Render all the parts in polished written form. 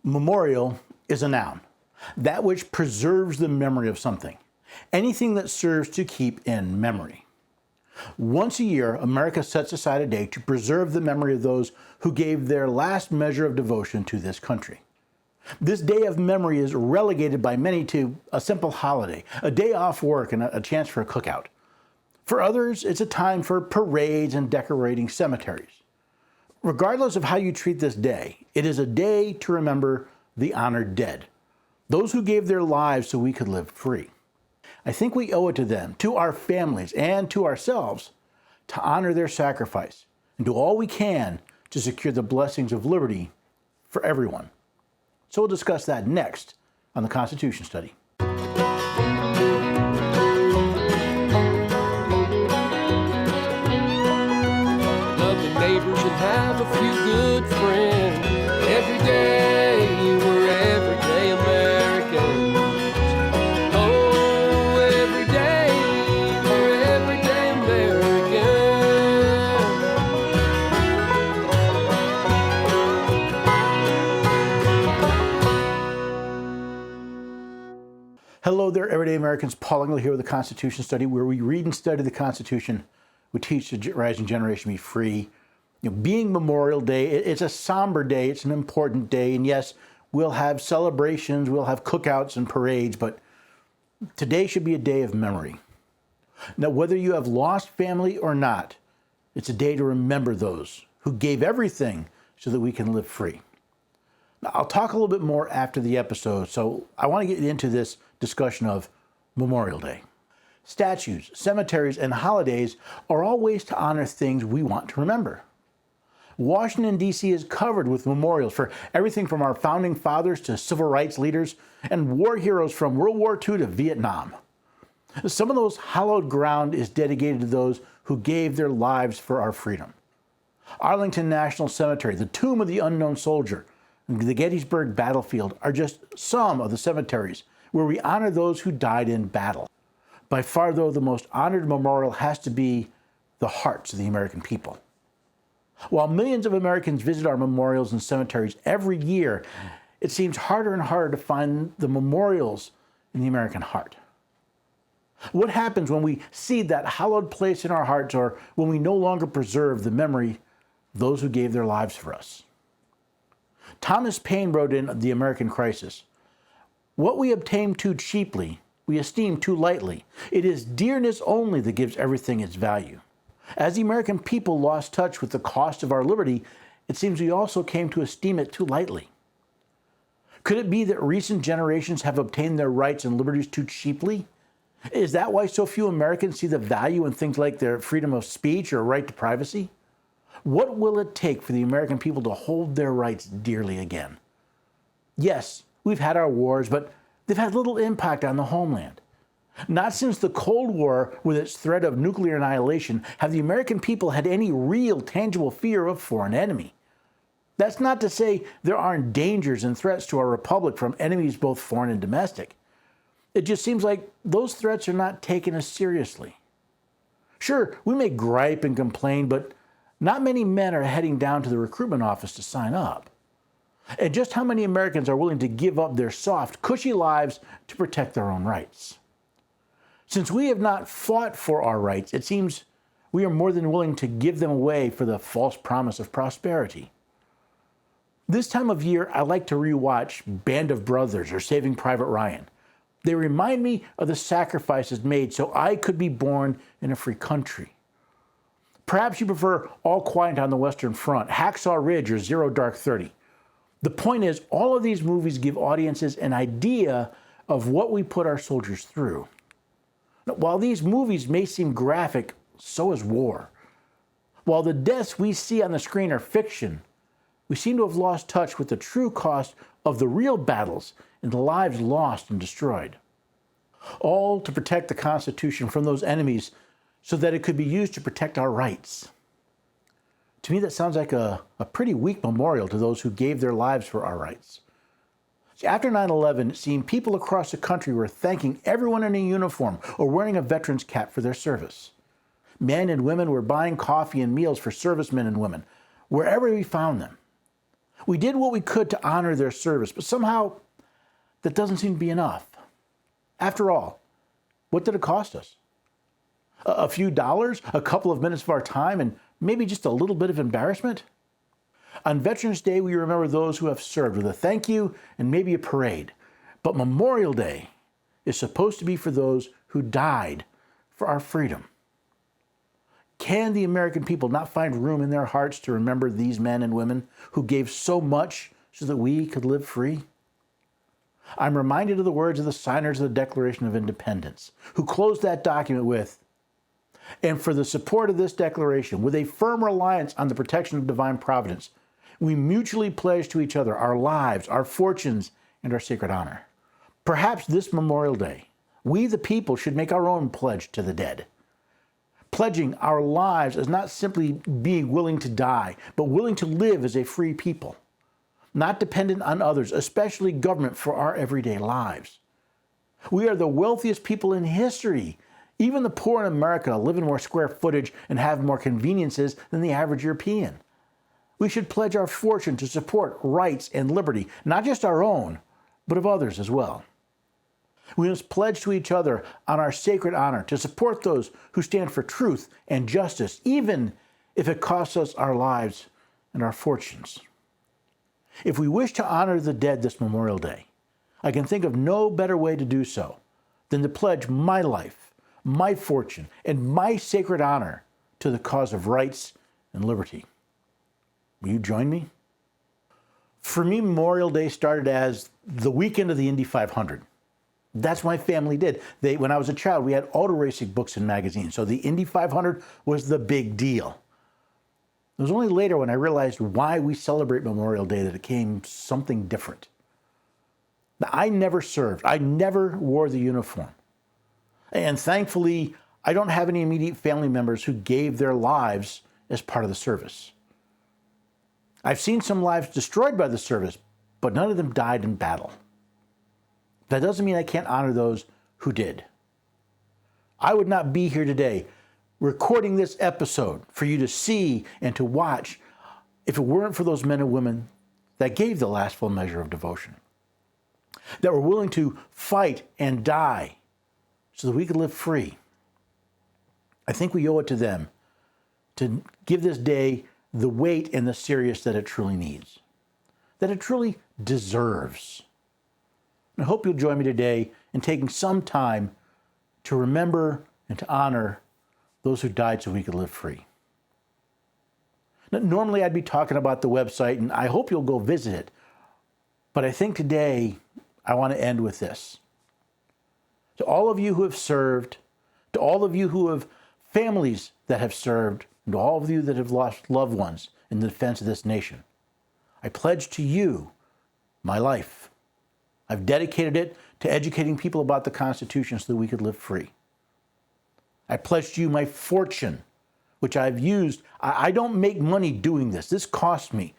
Memorial is a noun, that which preserves the memory of something, anything that serves to keep in memory. Once a year, America sets aside a day to preserve the memory of those who gave their last measure of devotion to this country. This day of memory is relegated by many to a simple holiday, a day off work, and a chance for a cookout. For others, it's a time for parades and decorating cemeteries. Regardless of how you treat this day, it is a day to remember the honored dead, those who gave their lives so we could live free. I think we owe it to them, to our families, and to ourselves to honor their sacrifice and do all we can to secure the blessings of liberty for everyone. So we'll discuss that next on the Constitution Study. Neighbors and have a few good friends. Every day we're everyday Americans. Oh, every day we're everyday Americans. Hello there, everyday Americans. Paul Engel here with the Constitution Study, where we read and study the Constitution. We teach the rising generation to be free. Being Memorial Day, it's a somber day, it's an important day, and yes, we'll have celebrations, we'll have cookouts and parades, but today should be a day of memory. Now, whether you have lost family or not, it's a day to remember those who gave everything so that we can live free. Now, I'll talk a little bit more after the episode, so I want to get into this discussion of Memorial Day. Statues, cemeteries, and holidays are all ways to honor things we want to remember. Washington, D.C. is covered with memorials for everything from our founding fathers to civil rights leaders and war heroes from World War II to Vietnam. Some of those hallowed ground is dedicated to those who gave their lives for our freedom. Arlington National Cemetery, the Tomb of the Unknown Soldier, and the Gettysburg Battlefield are just some of the cemeteries where we honor those who died in battle. By far, though, the most honored memorial has to be the hearts of the American people. While millions of Americans visit our memorials and cemeteries every year, it seems harder and harder to find the memorials in the American heart. What happens when we see that hallowed place in our hearts, or when we no longer preserve the memory of those who gave their lives for us? Thomas Paine wrote in The American Crisis, "What we obtain too cheaply, we esteem too lightly. It is dearness only that gives everything its value." As the American people lost touch with the cost of our liberty, it seems we also came to esteem it too lightly. Could it be that recent generations have obtained their rights and liberties too cheaply? Is that why so few Americans see the value in things like their freedom of speech or right to privacy? What will it take for the American people to hold their rights dearly again? Yes, we've had our wars, but they've had little impact on the homeland. Not since the Cold War, with its threat of nuclear annihilation, have the American people had any real, tangible fear of a foreign enemy. That's not to say there aren't dangers and threats to our republic from enemies both foreign and domestic. It just seems like those threats are not taken as seriously. Sure, we may gripe and complain, but not many men are heading down to the recruitment office to sign up. And just how many Americans are willing to give up their soft, cushy lives to protect their own rights? Since we have not fought for our rights, it seems we are more than willing to give them away for the false promise of prosperity. This time of year, I like to rewatch Band of Brothers or Saving Private Ryan. They remind me of the sacrifices made so I could be born in a free country. Perhaps you prefer All Quiet on the Western Front, Hacksaw Ridge, or Zero Dark 30. The point is, all of these movies give audiences an idea of what we put our soldiers through. While these movies may seem graphic, so is war. While the deaths we see on the screen are fiction, we seem to have lost touch with the true cost of the real battles and the lives lost and destroyed. All to protect the Constitution from those enemies so that it could be used to protect our rights. To me, that sounds like a pretty weak memorial to those who gave their lives for our rights. After 9/11, it seemed people across the country were thanking everyone in a uniform or wearing a veteran's cap for their service. Men and women were buying coffee and meals for servicemen and women, wherever we found them. We did what we could to honor their service, but somehow that doesn't seem to be enough. After all, what did it cost us? A few dollars, a couple of minutes of our time, and maybe just a little bit of embarrassment? On Veterans Day, we remember those who have served with a thank you and maybe a parade. But Memorial Day is supposed to be for those who died for our freedom. Can the American people not find room in their hearts to remember these men and women who gave so much so that we could live free? I'm reminded of the words of the signers of the Declaration of Independence, who closed that document with, "And for the support of this declaration, with a firm reliance on the protection of divine providence, we mutually pledge to each other our lives, our fortunes, and our sacred honor." Perhaps this Memorial Day, we the people should make our own pledge to the dead. Pledging our lives as not simply being willing to die, but willing to live as a free people, not dependent on others, especially government, for our everyday lives. We are the wealthiest people in history. Even the poor in America live in more square footage and have more conveniences than the average European. We should pledge our fortune to support rights and liberty, not just our own, but of others as well. We must pledge to each other on our sacred honor to support those who stand for truth and justice, even if it costs us our lives and our fortunes. If we wish to honor the dead this Memorial Day, I can think of no better way to do so than to pledge my life, my fortune, and my sacred honor to the cause of rights and liberty. Will you join me? For me, Memorial Day started as the weekend of the Indy 500. That's what my family did. When I was a child, we had auto racing books and magazines, so the Indy 500 was the big deal. It was only later when I realized why we celebrate Memorial Day that it became something different. Now, I never served. I never wore the uniform. And thankfully, I don't have any immediate family members who gave their lives as part of the service. I've seen some lives destroyed by the service, but none of them died in battle. That doesn't mean I can't honor those who did. I would not be here today recording this episode for you to see and to watch if it weren't for those men and women that gave the last full measure of devotion, that were willing to fight and die so that we could live free. I think we owe it to them to give this day the weight and the seriousness that it truly needs, that it truly deserves. I hope you'll join me today in taking some time to remember and to honor those who died so we could live free. Now, normally I'd be talking about the website, and I hope you'll go visit it. But I think today I want to end with this. To all of you who have served, to all of you who have families that have served, and to all of you that have lost loved ones in the defense of this nation, I pledge to you my life. I've dedicated it to educating people about the Constitution so that we could live free. I pledge to you my fortune, which I've used. I don't make money doing this. This costs me,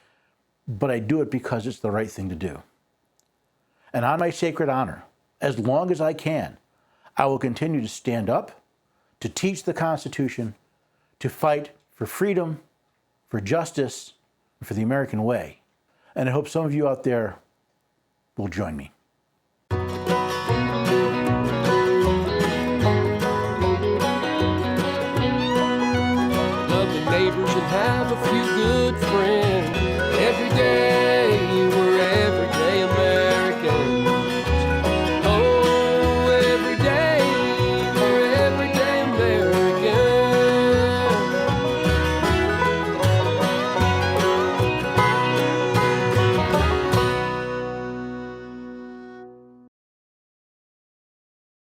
but I do it because it's the right thing to do. And on my sacred honor, as long as I can, I will continue to stand up, to teach the Constitution, to fight for freedom, for justice, and for the American way. And I hope some of you out there will join me. Love your neighbors and have a few good friends. Every day